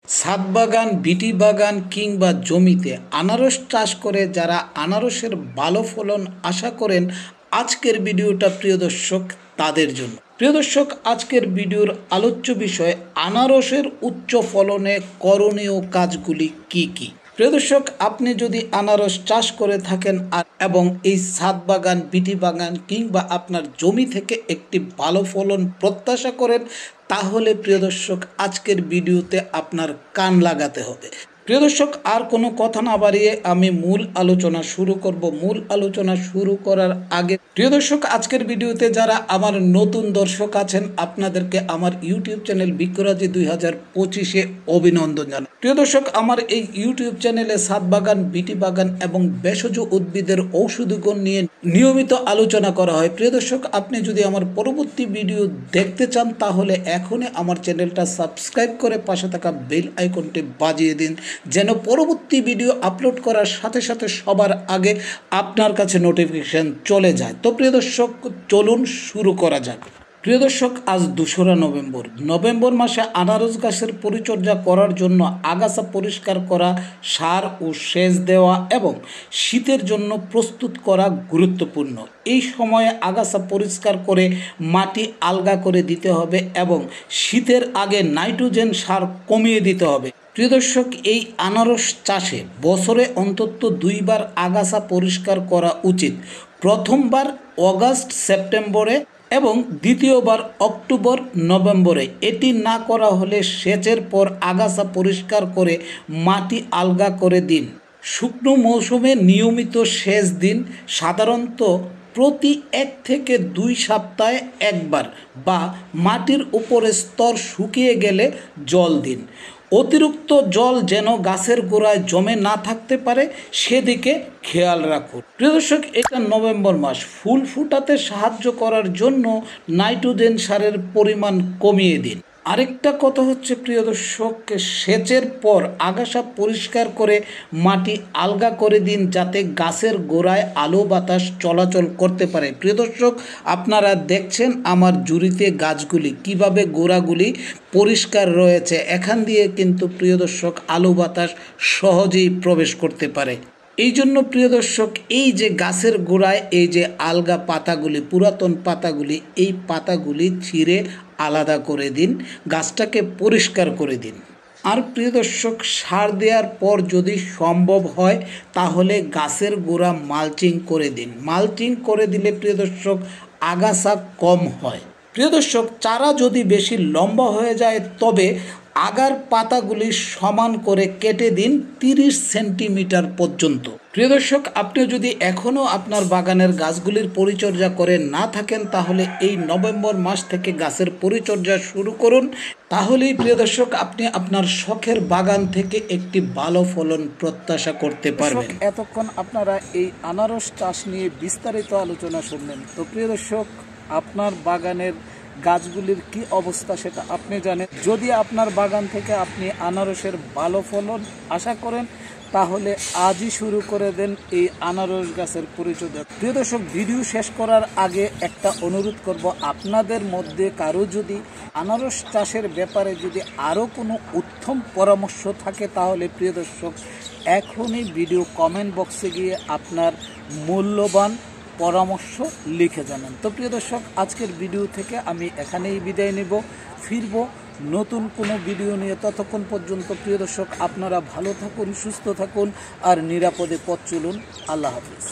ছাদ বাগান, বিটি বাগান কিংবা জমিতে আনারস চাষ করে যারা আনারসের ভালো ফলন আশা করেন, আজকের ভিডিওটা প্রিয় দর্শক তাদের জন্য। প্রিয় দর্শক, আজকের ভিডিওর আলোচ্য বিষয় আনারসের উচ্চ ফলনে করণীয় কাজগুলি কি কি। প্রিয় দর্শক, আপনি যদি আনারস চাষ করে থাকেন এবং এই ছাদ বাগান, বিটি বাগান কিংবা আপনার জমি থেকে একটি ভালো ফলন প্রত্যাশা করেন, তাহলে প্রিয় দর্শক আজকের ভিডিওতে আপনার কান লাগাতে হবে। প্রিয় দর্শক, আর কোনো কথা না বাড়িয়ে আমি মূল আলোচনা শুরু করব। মূল আলোচনা শুরু করার আগে প্রিয় দর্শক, আজকের ভিডিওতে যারা আমার নতুন দর্শক আছেন, আপনাদেরকে আমার ইউটিউব চ্যানেল বৃক্ষরাজি 2025-এ অভিনন্দন জানাই। প্রিয় দর্শক, আমার এই ইউটিউব চ্যানেলে ছাদ বাগান, বিটি বাগান এবং ভেষজ উদ্ভিদের ঔষধি গুণ নিয়ে নিয়মিত আলোচনা করা হয়। প্রিয় দর্শক, আপনি যদি আমার পরবর্তী ভিডিও দেখতে চান, তাহলে এখনই আমার চ্যানেলটা সাবস্ক্রাইব করে পাশে থাকা বেল আইকনটি বাজিয়ে দিন, যেন পরবর্তী ভিডিও আপলোড করার সাথে সাথে সবার আগে আপনার কাছে নোটিফিকেশন চলে যায়। তো প্রিয় দর্শক, চলুন শুরু করা যাক। প্রিয় দর্শক, আজ 2রা নভেম্বর মাসে আনারস গাছের পরিচর্যা করার জন্য আগাছা পরিষ্কার করা, সার ও সেচ দেওয়া এবং শীতের জন্য প্রস্তুত করা গুরুত্বপূর্ণ। এই সময়ে আগাছা পরিষ্কার করে মাটি আলগা করে দিতে হবে এবং শীতের আগে নাইট্রোজেন সার কমিয়ে দিতে হবে। প্রিয় দর্শক, এই আনারস চাষে বছরে অন্তত 2বার আগাছা পরিষ্কার করা উচিত। প্রথমবার অগাস্ট সেপ্টেম্বরে এবং দ্বিতীয়বার অক্টোবর নভেম্বরে। এটি না করা হলে সেচের পর আগাছা পরিষ্কার করে মাটি আলগা করে দিন। শুকনো মৌসুমে নিয়মিত সেচ দিন, সাধারণত প্রতি 1 থেকে 2 সপ্তাহে একবার, বা মাটির উপরে স্তর শুকিয়ে গেলে জল দিন। অতিরিক্ত জল যেন গাছের গোড়ায় জমে না থাকতে পারে, সেদিকে খেয়াল রাখুন। প্রিয় দর্শক, এটা নভেম্বর মাস, ফুল ফুটাতে সাহায্য করার জন্য নাইট্রোজেন সারের পরিমাণ কমিয়ে দিন। আরেকটা কথা হচ্ছে প্রিয় দর্শক, সেচের পর আগাছা পরিষ্কার করে মাটি আলগা করে দিন, যাতে গাছের গোড়ায় আলো বাতাস চলাচল করতে পারে। প্রিয় দর্শক, আপনারা দেখছেন আমার জুড়িতে গাছগুলি কিভাবে গোড়াগুলি পরিষ্কার রয়েছে। এখান দিয়ে কিন্তু প্রিয় দর্শক আলো বাতাস সহজেই প্রবেশ করতে পারে। এই জন্য প্রিয় দর্শক, এই যে গাছের গোড়ায় এই যে আলগা পাতাগুলি, পুরাতন পাতাগুলি, এই পাতাগুলি ছিঁড়ে আলাদা করে দিন, গাছটাকে পরিষ্কার করে দিন। আর প্রিয় দর্শক, সার দেওয়ার পর যদি সম্ভব হয় তাহলে গাছের গোড়া মালচিং করে দিন। মালচিং করে দিলে প্রিয় দর্শক আগাছা কম হয়। প্রিয় দর্শক, চারা যদি বেশি লম্বা হয়ে যায় তবে আগার পাতাগুলি সমান করে কেটে দিন 30 সেন্টিমিটার পর্যন্ত। প্রিয় দর্শক, আপনি যদি এখনও আপনার বাগানের গাছগুলির পরিচর্যা করে না থাকেন, তাহলে এই নভেম্বর মাস থেকে গাছের পরিচর্যা শুরু করুন। তাহলেই প্রিয় দর্শক, আপনি আপনার শখের বাগান থেকে একটি ভালো ফলন প্রত্যাশা করতে পারবেন। এতক্ষণ আপনারা এই আনারস চাষ নিয়ে বিস্তারিত আলোচনা শুনলেন। তো প্রিয় দর্শক, আপনার বাগানের গাছগুলির কি অবস্থা সেটা আপনি জানেন। যদি আপনার বাগান থেকে আপনি আনারসের ভালো ফলন আশা করেন, তাহলে আজই শুরু করে দেন এই আনারস গাছের পরিচর্যা। প্রিয় দর্শক, ভিডিও শেষ করার আগে একটা অনুরোধ করব, আপনাদের মধ্যে কারো যদি আনারস চাষের ব্যাপারে যদি আরও কোনো উত্তম পরামর্শ থাকে, তাহলে প্রিয় দর্শক এখনই ভিডিও কমেন্ট বক্সে গিয়ে আপনার মূল্যবান পরামর্শ লিখে জানান। তো প্রিয় দর্শক, আজকের ভিডিও থেকে আমি এখানেই বিদায় নেব, ফিরব নতুন কোনো ভিডিও নিয়ে। ততক্ষণ পর্যন্ত প্রিয় দর্শক আপনারা ভালো থাকুন, সুস্থ থাকুন আর নিরাপদে পথ চলুন। আল্লাহ হাফিজ।